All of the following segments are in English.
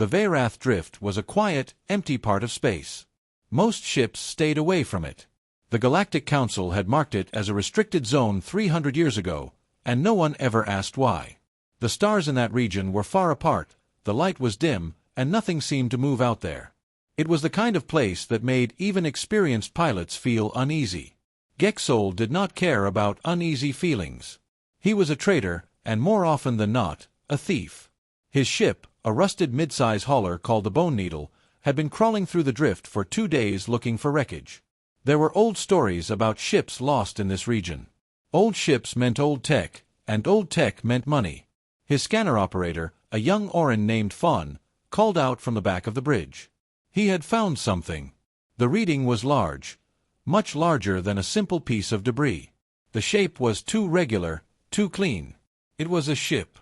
The Veyrath Drift was a quiet, empty part of space. Most ships stayed away from it. The Galactic Council had marked it as a restricted zone 300 years ago, and no one ever asked why. The stars in that region were far apart, the light was dim, and nothing seemed to move out there. It was the kind of place that made even experienced pilots feel uneasy. Gexol did not care about uneasy feelings. He was a trader, and more often than not, a thief. His ship, a rusted mid-size hauler called the Bone Needle, had been crawling through the drift for 2 days looking for wreckage. There were old stories about ships lost in this region. Old ships meant old tech, and old tech meant money. His scanner operator, a young Orin named Fawn, called out from the back of the bridge. He had found something. The reading was large, much larger than a simple piece of debris. The shape was too regular, too clean. It was a ship.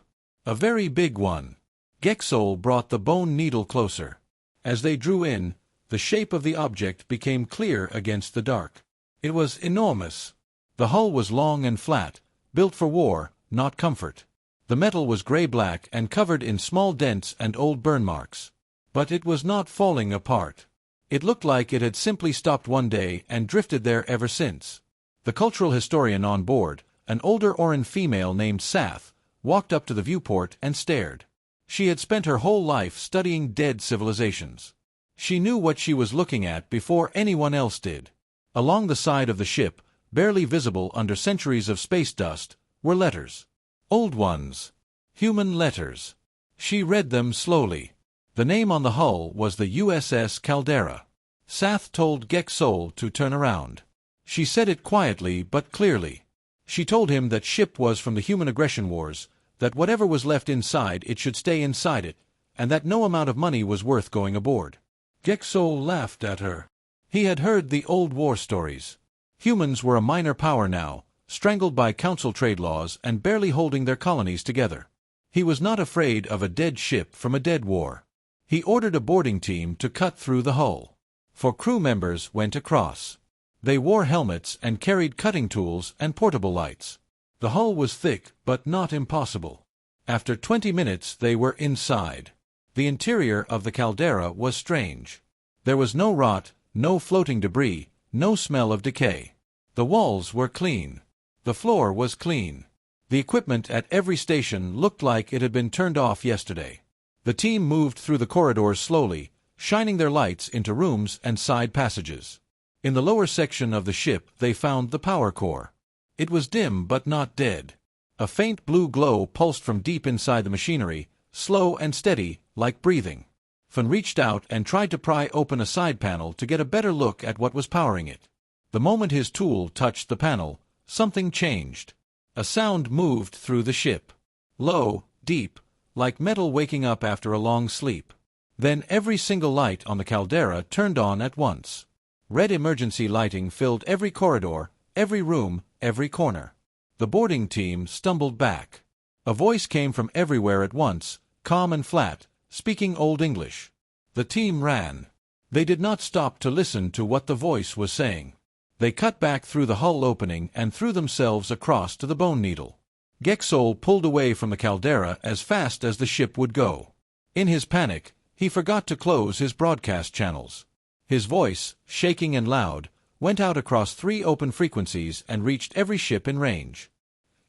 A very big one. Gexol brought the Bone Needle closer. As they drew in, the shape of the object became clear against the dark. It was enormous. The hull was long and flat, built for war, not comfort. The metal was gray-black and covered in small dents and old burn marks. But it was not falling apart. It looked like it had simply stopped one day and drifted there ever since. The cultural historian on board, an older Orin female named Sath, walked up to the viewport and stared. She had spent her whole life studying dead civilizations. She knew what she was looking at before anyone else did. Along the side of the ship, barely visible under centuries of space dust, were letters. Old ones. Human letters. She read them slowly. The name on the hull was the USS Caldera. Sath told Gexol to turn around. She said it quietly but clearly. She told him that ship was from the human aggression wars, that whatever was left inside it should stay inside it, and that no amount of money was worth going aboard. Gexol laughed at her. He had heard the old war stories. Humans were a minor power now, strangled by council trade laws and barely holding their colonies together. He was not afraid of a dead ship from a dead war. He ordered a boarding team to cut through the hull. 4 crew members went across. They wore helmets and carried cutting tools and portable lights. The hull was thick, but not impossible. After 20 minutes they were inside. The interior of the caldera was strange. There was no rot, no floating debris, no smell of decay. The walls were clean. The floor was clean. The equipment at every station looked like it had been turned off yesterday. The team moved through the corridors slowly, shining their lights into rooms and side passages. In the lower section of the ship they found the power core. It was dim but not dead. A faint blue glow pulsed from deep inside the machinery, slow and steady, like breathing. Fun reached out and tried to pry open a side panel to get a better look at what was powering it. The moment his tool touched the panel, something changed. A sound moved through the ship. Low, deep, like metal waking up after a long sleep. Then every single light on the caldera turned on at once. Red emergency lighting filled every corridor, every room, every corner. The boarding team stumbled back. A voice came from everywhere at once, calm and flat, speaking Old English. The team ran. They did not stop to listen to what the voice was saying. They cut back through the hull opening and threw themselves across to the Bone Needle. Gexol pulled away from the caldera as fast as the ship would go. In his panic, he forgot to close his broadcast channels. His voice, shaking and loud, went out across 3 open frequencies and reached every ship in range.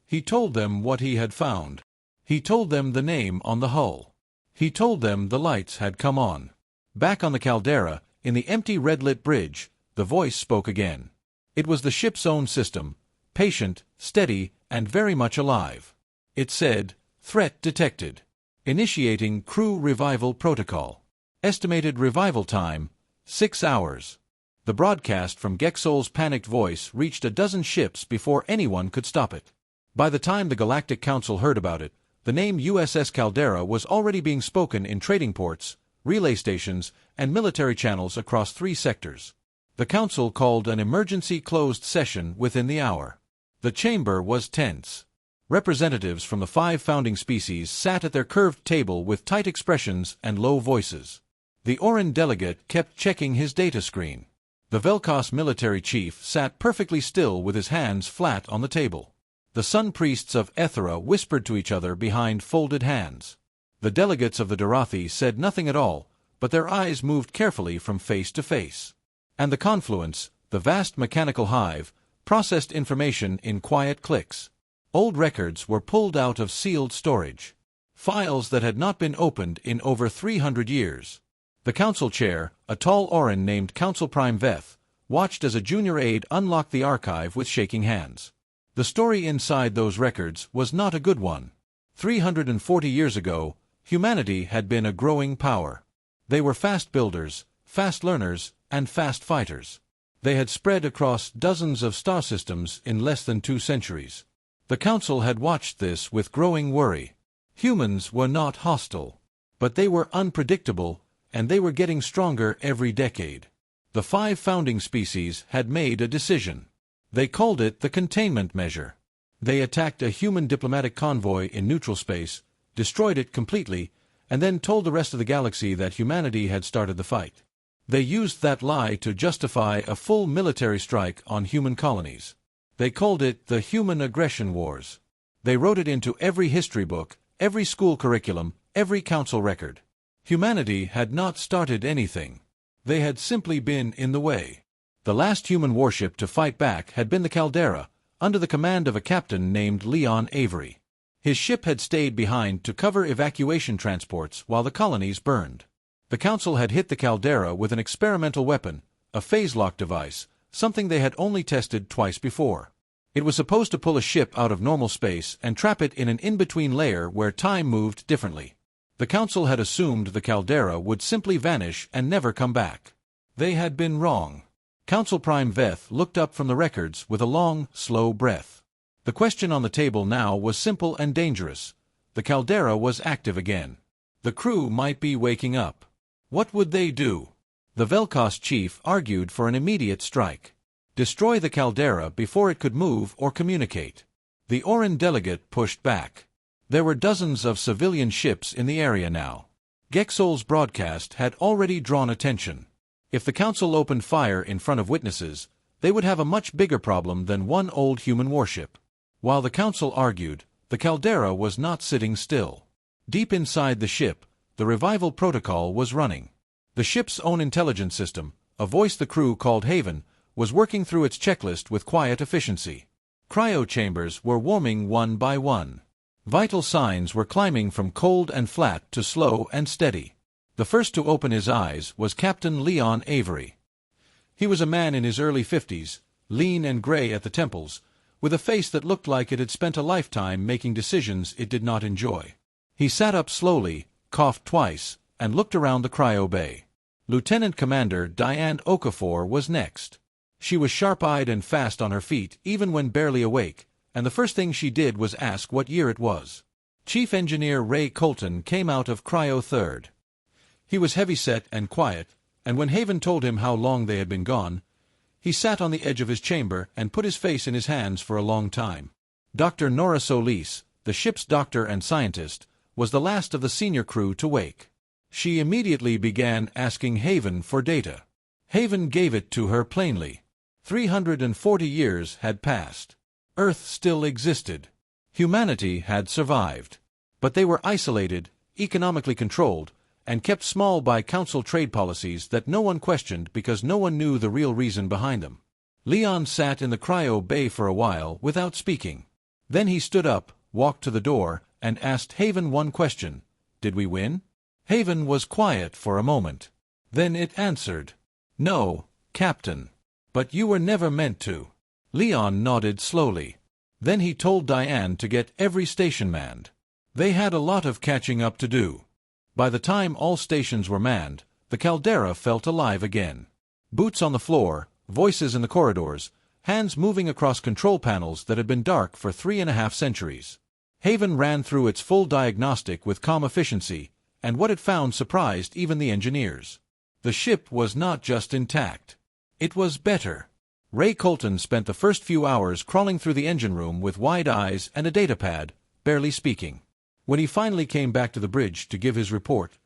He told them what he had found. He told them the name on the hull. He told them the lights had come on. Back on the caldera, in the empty red-lit bridge, the voice spoke again. It was the ship's own system, patient, steady, and very much alive. It said, "Threat detected. Initiating crew revival protocol. Estimated revival time, 6 hours." The broadcast from Gexol's panicked voice reached a dozen ships before anyone could stop it. By the time the Galactic Council heard about it, the name USS Caldera was already being spoken in trading ports, relay stations, and military channels across 3 sectors. The Council called an emergency closed session within the hour. The chamber was tense. Representatives from the 5 founding species sat at their curved table with tight expressions and low voices. The Orin delegate kept checking his data screen. The Velkos military chief sat perfectly still with his hands flat on the table. The sun priests of Ethera whispered to each other behind folded hands. The delegates of the Dorothi said nothing at all, but their eyes moved carefully from face to face. And the confluence, the vast mechanical hive, processed information in quiet clicks. Old records were pulled out of sealed storage. Files that had not been opened in over 300 years. The council chair, a tall Orin named Council Prime Veth, watched as a junior aide unlocked the archive with shaking hands. The story inside those records was not a good one. 340 years ago, humanity had been a growing power. They were fast builders, fast learners, and fast fighters. They had spread across dozens of star systems in less than 2 centuries. The Council had watched this with growing worry. Humans were not hostile, but they were unpredictable, and they were getting stronger every decade. The 5 founding species had made a decision. They called it the containment measure. They attacked a human diplomatic convoy in neutral space, destroyed it completely, and then told the rest of the galaxy that humanity had started the fight. They used that lie to justify a full military strike on human colonies. They called it the Human Aggression Wars. They wrote it into every history book, every school curriculum, every council record. Humanity had not started anything. They had simply been in the way. The last human warship to fight back had been the Caldera, under the command of a captain named Leon Avery. His ship had stayed behind to cover evacuation transports while the colonies burned. The Council had hit the Caldera with an experimental weapon, a phase-lock device, something they had only tested twice before. It was supposed to pull a ship out of normal space and trap it in an in-between layer where time moved differently. The Council had assumed the Caldera would simply vanish and never come back. They had been wrong. Council Prime Veth looked up from the records with a long, slow breath. The question on the table now was simple and dangerous. The Caldera was active again. The crew might be waking up. What would they do? The Velkos chief argued for an immediate strike. Destroy the Caldera before it could move or communicate. The Orin delegate pushed back. There were dozens of civilian ships in the area now. Gexol's broadcast had already drawn attention. If the Council opened fire in front of witnesses, they would have a much bigger problem than one old human warship. While the Council argued, the Caldera was not sitting still. Deep inside the ship, the revival protocol was running. The ship's own intelligence system, a voice the crew called Haven, was working through its checklist with quiet efficiency. Cryo chambers were warming one by one. Vital signs were climbing from cold and flat to slow and steady. The first to open his eyes was Captain Leon Avery. He was a man in his early 50s, lean and gray at the temples, with a face that looked like it had spent a lifetime making decisions it did not enjoy. He sat up slowly, coughed twice, and looked around the cryo bay. Lieutenant Commander Diane Okafor was next. She was sharp-eyed and fast on her feet even when barely awake, and the first thing she did was ask what year it was. Chief Engineer Ray Colton came out of Cryo Third. He was heavy-set and quiet, and when Haven told him how long they had been gone, he sat on the edge of his chamber and put his face in his hands for a long time. Dr. Nora Solis, the ship's doctor and scientist, was the last of the senior crew to wake. She immediately began asking Haven for data. Haven gave it to her plainly. 340 years had passed. Earth still existed. Humanity had survived. But they were isolated, economically controlled, and kept small by Council trade policies that no one questioned because no one knew the real reason behind them. Leon sat in the cryo bay for a while without speaking. Then he stood up, walked to the door, and asked Haven one question. Did we win? Haven was quiet for a moment. Then it answered. No, Captain. But you were never meant to. Leon nodded slowly. Then he told Diane to get every station manned. They had a lot of catching up to do. By the time all stations were manned, the Caldera felt alive again. Boots on the floor, voices in the corridors, hands moving across control panels that had been dark for 3.5 centuries. Haven ran through its full diagnostic with calm efficiency, and what it found surprised even the engineers. The ship was not just intact. It was better. Ray Colton spent the first few hours crawling through the engine room with wide eyes and a datapad, barely speaking. When he finally came back to the bridge to give his report,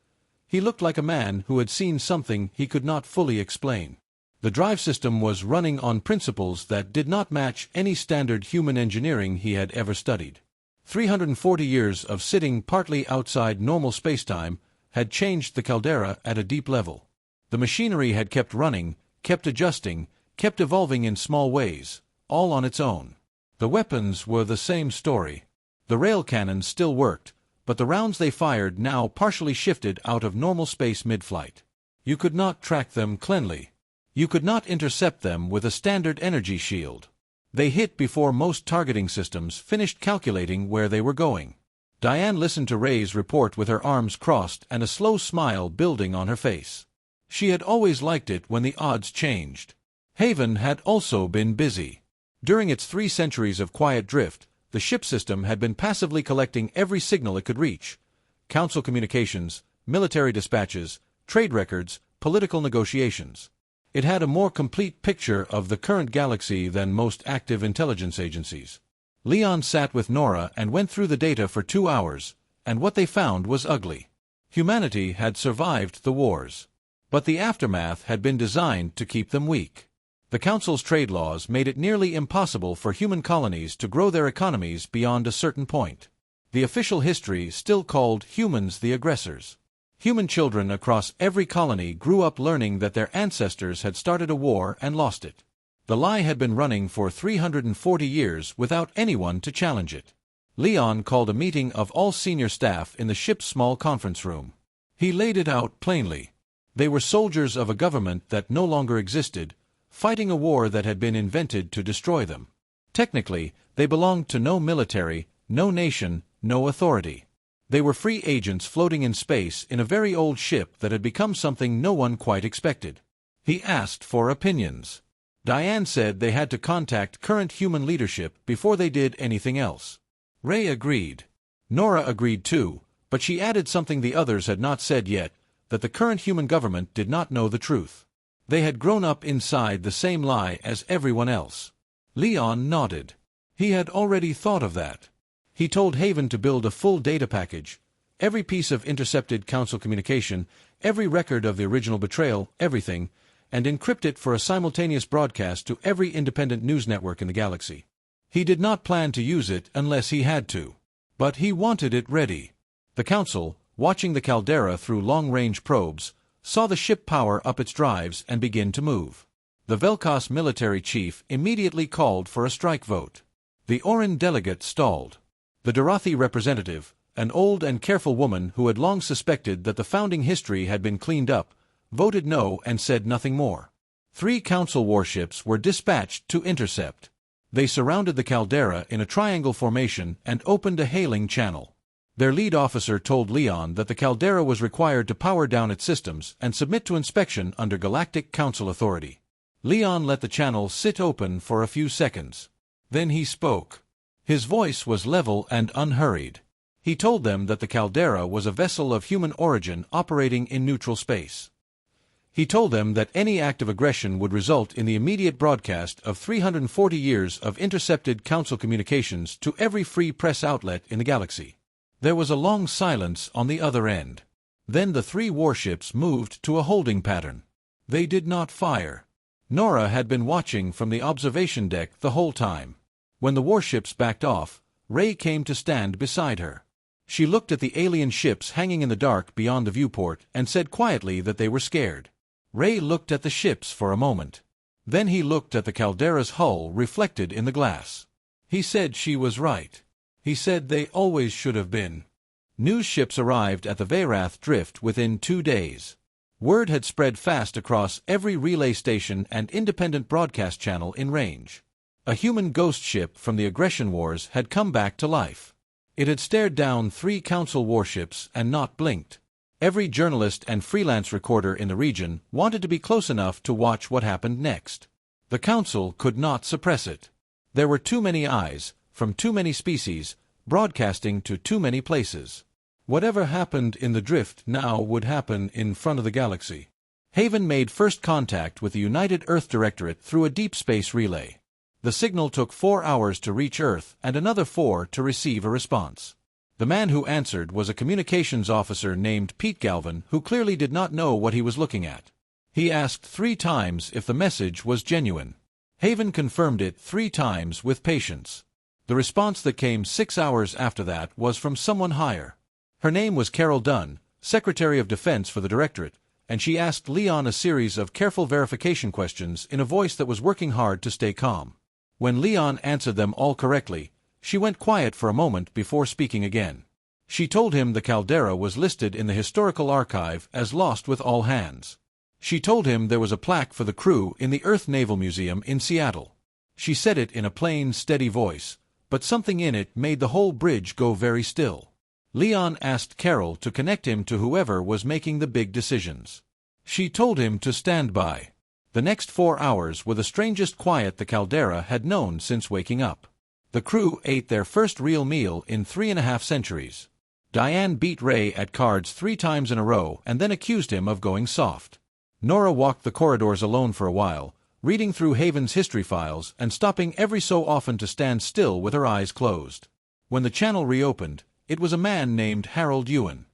he looked like a man who had seen something he could not fully explain. The drive system was running on principles that did not match any standard human engineering he had ever studied. 340 years of sitting partly outside normal spacetime had changed the caldera at a deep level. The machinery had kept running, kept adjusting, kept evolving in small ways, all on its own. The weapons were the same story. The rail cannons still worked, but the rounds they fired now partially shifted out of normal space mid-flight. You could not track them cleanly. You could not intercept them with a standard energy shield. They hit before most targeting systems finished calculating where they were going. Diane listened to Ray's report with her arms crossed and a slow smile building on her face. She had always liked it when the odds changed. Haven had also been busy. During its 3 centuries of quiet drift, the ship system had been passively collecting every signal it could reach: council communications, military dispatches, trade records, political negotiations. It had a more complete picture of the current galaxy than most active intelligence agencies. Leon sat with Nora and went through the data for 2 hours, and what they found was ugly. Humanity had survived the wars, but the aftermath had been designed to keep them weak. The Council's trade laws made it nearly impossible for human colonies to grow their economies beyond a certain point. The official history still called humans the aggressors. Human children across every colony grew up learning that their ancestors had started a war and lost it. The lie had been running for 340 years without anyone to challenge it. Leon called a meeting of all senior staff in the ship's small conference room. He laid it out plainly. They were soldiers of a government that no longer existed, fighting a war that had been invented to destroy them. Technically, they belonged to no military, no nation, no authority. They were free agents floating in space in a very old ship that had become something no one quite expected. He asked for opinions. Diane said they had to contact current human leadership before they did anything else. Ray agreed. Nora agreed too, but she added something the others had not said yet, that the current human government did not know the truth. They had grown up inside the same lie as everyone else. Leon nodded. He had already thought of that. He told Haven to build a full data package, every piece of intercepted council communication, every record of the original betrayal, everything, and encrypt it for a simultaneous broadcast to every independent news network in the galaxy. He did not plan to use it unless he had to. But he wanted it ready. The council, watching the caldera through long-range probes, saw the ship power up its drives and begin to move. The Velkos military chief immediately called for a strike vote. The Orin delegate stalled. The Dorothi representative, an old and careful woman who had long suspected that the founding history had been cleaned up, voted no and said nothing more. 3 council warships were dispatched to intercept. They surrounded the caldera in a triangle formation and opened a hailing channel. Their lead officer told Leon that the caldera was required to power down its systems and submit to inspection under Galactic Council authority. Leon let the channel sit open for a few seconds. Then he spoke. His voice was level and unhurried. He told them that the caldera was a vessel of human origin operating in neutral space. He told them that any act of aggression would result in the immediate broadcast of 340 years of intercepted council communications to every free press outlet in the galaxy. There was a long silence on the other end. Then the 3 warships moved to a holding pattern. They did not fire. Nora had been watching from the observation deck the whole time. When the warships backed off, Ray came to stand beside her. She looked at the alien ships hanging in the dark beyond the viewport and said quietly that they were scared. Ray looked at the ships for a moment. Then he looked at the caldera's hull reflected in the glass. He said she was right. He said they always should have been. News ships arrived at the Veyrath drift within 2 days. Word had spread fast across every relay station and independent broadcast channel in range. A human ghost ship from the aggression wars had come back to life. It had stared down 3 council warships and not blinked. Every journalist and freelance recorder in the region wanted to be close enough to watch what happened next. The council could not suppress it. There were too many eyes, from too many species, broadcasting to too many places. Whatever happened in the drift now would happen in front of the galaxy. Haven made first contact with the United Earth Directorate through a deep space relay. The signal took 4 hours to reach Earth and another 4 to receive a response. The man who answered was a communications officer named Pete Galvin, who clearly did not know what he was looking at. He asked 3 times if the message was genuine. Haven confirmed it 3 times with patience. The response that came 6 hours after that was from someone higher. Her name was Carol Dunn, Secretary of Defense for the Directorate, and she asked Leon a series of careful verification questions in a voice that was working hard to stay calm. When Leon answered them all correctly, she went quiet for a moment before speaking again. She told him the caldera was listed in the historical archive as lost with all hands. She told him there was a plaque for the crew in the Earth Naval Museum in Seattle. She said it in a plain, steady voice, but something in it made the whole bridge go very still. Leon asked Carol to connect him to whoever was making the big decisions. She told him to stand by. The next 4 hours were the strangest quiet the caldera had known since waking up. The crew ate their first real meal in 3.5 centuries. Diane beat Ray at cards 3 times in a row and then accused him of going soft. Nora walked the corridors alone for a while, reading through Haven's history files and stopping every so often to stand still with her eyes closed. When the channel reopened, it was a man named Harold Ewan.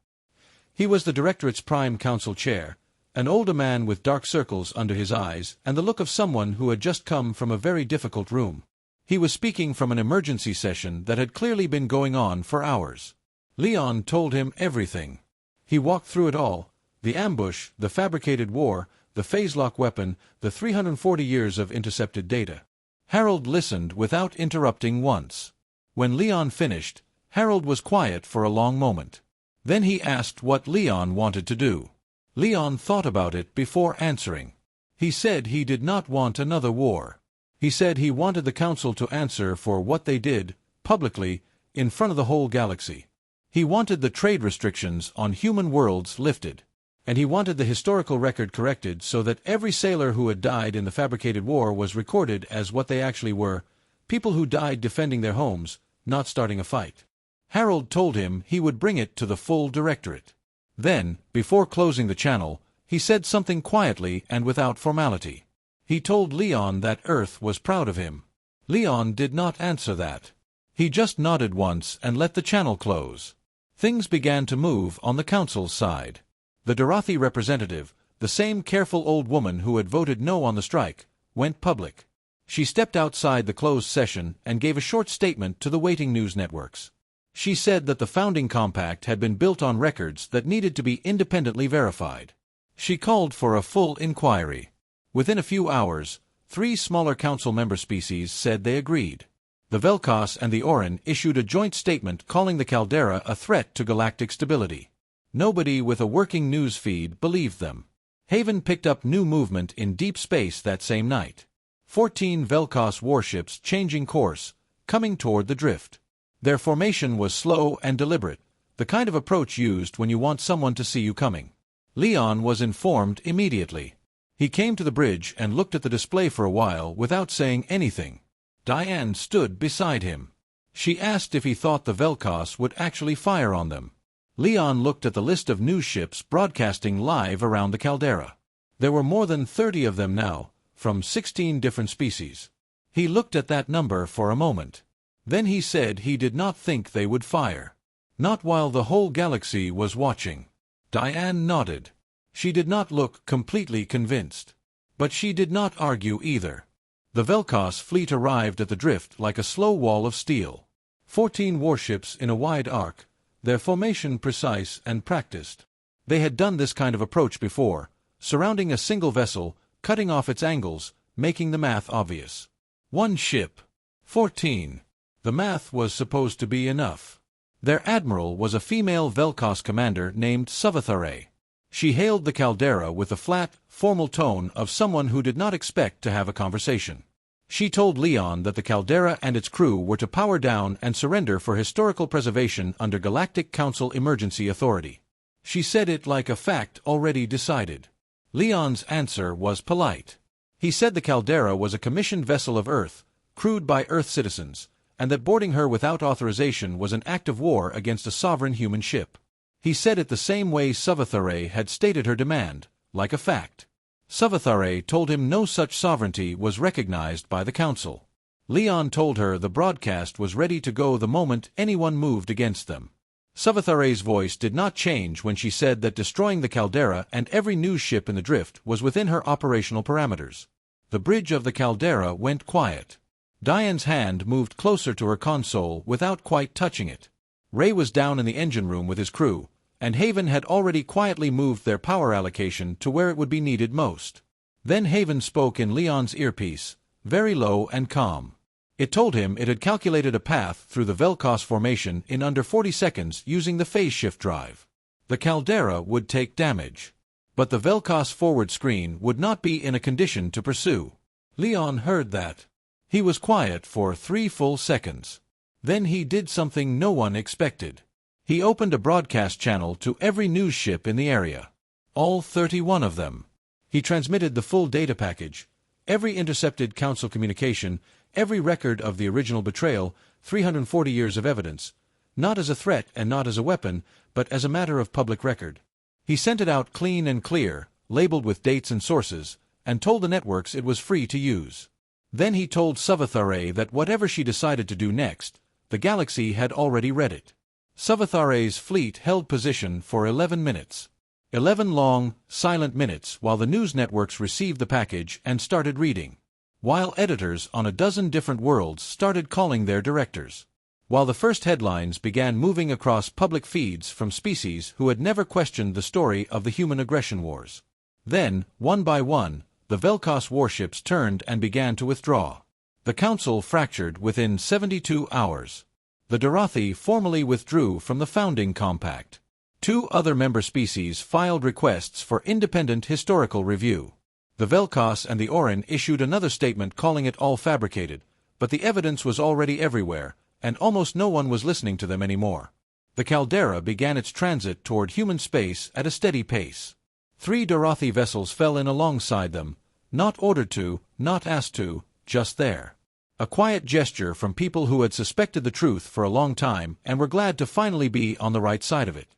He was the Directorate's Prime Council Chair, an older man with dark circles under his eyes and the look of someone who had just come from a very difficult room. He was speaking from an emergency session that had clearly been going on for hours. Leon told him everything. He walked through it all: the ambush, the fabricated war, the phase-lock weapon, the 340 years of intercepted data. Harold listened without interrupting once. When Leon finished, Harold was quiet for a long moment. Then he asked what Leon wanted to do. Leon thought about it before answering. He said he did not want another war. He said he wanted the Council to answer for what they did, publicly, in front of the whole galaxy. He wanted the trade restrictions on human worlds lifted. And he wanted the historical record corrected so that every sailor who had died in the fabricated war was recorded as what they actually were: people who died defending their homes, not starting a fight. Harold told him he would bring it to the full Directorate. Then, before closing the channel, he said something quietly and without formality. He told Leon that Earth was proud of him. Leon did not answer that. He just nodded once and let the channel close. Things began to move on the Council's side. The Dorothy representative, the same careful old woman who had voted no on the strike, went public. She stepped outside the closed session and gave a short statement to the waiting news networks. She said that the founding compact had been built on records that needed to be independently verified. She called for a full inquiry. Within a few hours, 3 smaller council member species said they agreed. The Velkos and the Orin issued a joint statement calling the caldera a threat to galactic stability. Nobody with a working news feed believed them. Haven picked up new movement in deep space that same night. 14 Velkos warships changing course, coming toward the drift. Their formation was slow and deliberate, the kind of approach used when you want someone to see you coming. Leon was informed immediately. He came to the bridge and looked at the display for a while without saying anything. Diane stood beside him. She asked if he thought the Velkos would actually fire on them. Leon looked at the list of news ships broadcasting live around the caldera. There were more than 30 of them now, from 16 different species. He looked at that number for a moment. Then he said he did not think they would fire. Not while the whole galaxy was watching. Diane nodded. She did not look completely convinced. But she did not argue either. The Velkos fleet arrived at the drift like a slow wall of steel. 14 warships in a wide arc, their formation precise and practiced. They had done this kind of approach before, surrounding a single vessel, cutting off its angles, making the math obvious. 1 ship. 14. The math was supposed to be enough. Their admiral was a female Velkos commander named Savathare. She hailed the caldera with the flat, formal tone of someone who did not expect to have a conversation. She told Leon that the caldera and its crew were to power down and surrender for historical preservation under Galactic Council emergency authority. She said it like a fact already decided. Leon's answer was polite. He said the caldera was a commissioned vessel of Earth, crewed by Earth citizens, and that boarding her without authorization was an act of war against a sovereign human ship. He said it the same way Savathare had stated her demand, like a fact. Savathare told him no such sovereignty was recognized by the Council. Leon told her the broadcast was ready to go the moment anyone moved against them. Savathare's voice did not change when she said that destroying the caldera and every news ship in the drift was within her operational parameters. The bridge of the caldera went quiet. Diane's hand moved closer to her console without quite touching it. Ray was down in the engine room with his crew, and Haven had already quietly moved their power allocation to where it would be needed most. Then Haven spoke in Leon's earpiece, very low and calm. It told him it had calculated a path through the Velkos formation in under 40 seconds using the phase shift drive. The caldera would take damage, but the Velkos forward screen would not be in a condition to pursue. Leon heard that. He was quiet for 3 full seconds. Then he did something no one expected. He opened a broadcast channel to every news ship in the area. All 31 of them. He transmitted the full data package, every intercepted Council communication, every record of the original betrayal, 340 years of evidence, not as a threat and not as a weapon, but as a matter of public record. He sent it out clean and clear, labeled with dates and sources, and told the networks it was free to use. Then he told Savathare that whatever she decided to do next, the galaxy had already read it. Savathare's fleet held position for 11 minutes. 11 long, silent minutes while the news networks received the package and started reading. While editors on a dozen different worlds started calling their directors. While the first headlines began moving across public feeds from species who had never questioned the story of the human aggression wars. Then, one by one, the Velkos warships turned and began to withdraw. The Council fractured within 72 hours. The Dorothi formally withdrew from the founding compact. 2 other member species filed requests for independent historical review. The Velkos and the Orin issued another statement calling it all fabricated, but the evidence was already everywhere, and almost no one was listening to them anymore. The caldera began its transit toward human space at a steady pace. 3 Dorothi vessels fell in alongside them, not ordered to, not asked to, just there. A quiet gesture from people who had suspected the truth for a long time and were glad to finally be on the right side of it.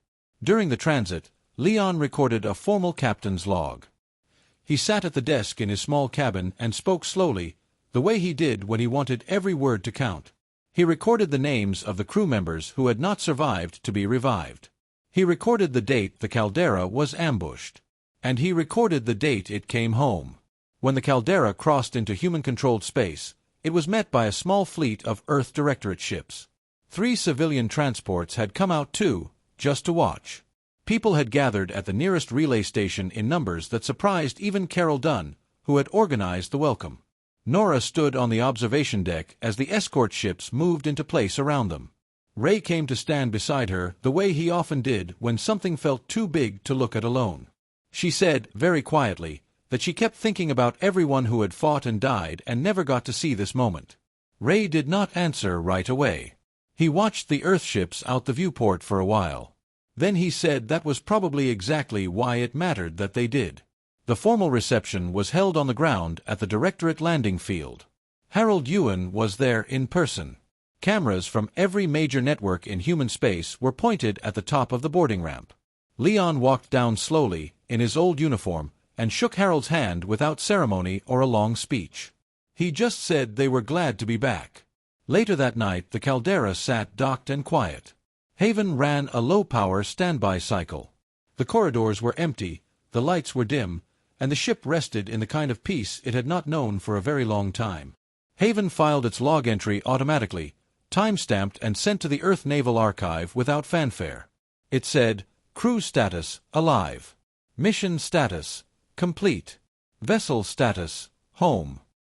During the transit, Leon recorded a formal captain's log. He sat at the desk in his small cabin and spoke slowly, the way he did when he wanted every word to count. He recorded the names of the crew members who had not survived to be revived. He recorded the date the caldera was ambushed. And he recorded the date it came home. When the caldera crossed into human-controlled space, it was met by a small fleet of Earth Directorate ships. 3 civilian transports had come out too, just to watch. People had gathered at the nearest relay station in numbers that surprised even Carol Dunn, who had organized the welcome. Nora stood on the observation deck as the escort ships moved into place around them. Ray came to stand beside her the way he often did when something felt too big to look at alone. She said, very quietly, that she kept thinking about everyone who had fought and died and never got to see this moment. Ray did not answer right away. He watched the Earthships out the viewport for a while. Then he said that was probably exactly why it mattered that they did. The formal reception was held on the ground at the Directorate landing field. Harold Ewan was there in person. Cameras from every major network in human space were pointed at the top of the boarding ramp. Leon walked down slowly, in his old uniform, and shook Harold's hand without ceremony or a long speech. He just said they were glad to be back. Later that night the caldera sat docked and quiet. Haven ran a low-power standby cycle. The corridors were empty, the lights were dim, and the ship rested in the kind of peace it had not known for a very long time. Haven filed its log entry automatically, time-stamped and sent to the Earth Naval Archive without fanfare. It said, Crew status, alive. Mission status, complete. Vessel status, home.